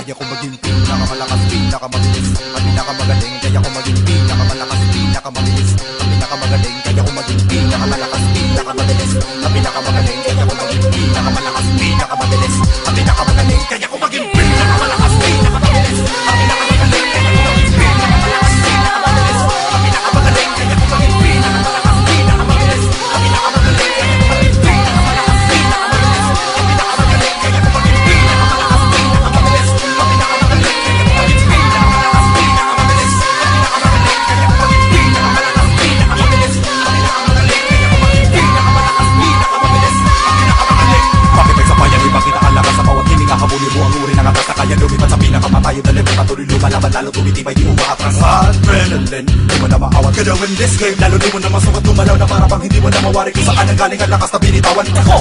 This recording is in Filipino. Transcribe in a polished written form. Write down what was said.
Kaya ko maging pinakamalakas, pinakamabilis, at pinakamagaling. Kaya ko maging pinakamalakas, pinakamabilis, at pinakamagaling. Kaya ko maging pinakamalakas, pinakamabilis, at pinakamagaling. Kaya ko maging pinakamalakas, pinakamabilis, at pinakamagaling. Kaya ko maging pinakamalakas, pinakamabilis, at pinakamagaling. Kaya ko maging pinakamalakas, pinakamabilis, at pinakamagaling. Kaya ko maging pinakamalakas, pinakamabilis, at pinakamagaling. Kaya ko maging pinakamalakas, pinakamabilis, at pinakamagaling. Kaya ko maging pinakamalakas, pinakamabilis, at pinakamagaling. Kaya ko maging pinakamalakas, pinakamabilis, at pinakamagaling. Kaya ko maging pinakamalakas, pinakamabilis, at pinakamagaling. Kaya ko maging pinakamalakas, pinakamabilis, at pinakamagaling. Bakit may sabayan, ibang kinakalakas sa bawat hininga, habulin mo ang uri ng atas na kaya lumipat sa pinakamatayo na level, patuloy lumalaban, lalo tumitibay, di mo maatras sa adrenaline. Di mo na maawat ka daw in this game, lalo di mo na masukat, lumalaw na para bang hindi mo na mawari kung saan ang galing ang lakas na binitawan. Ako,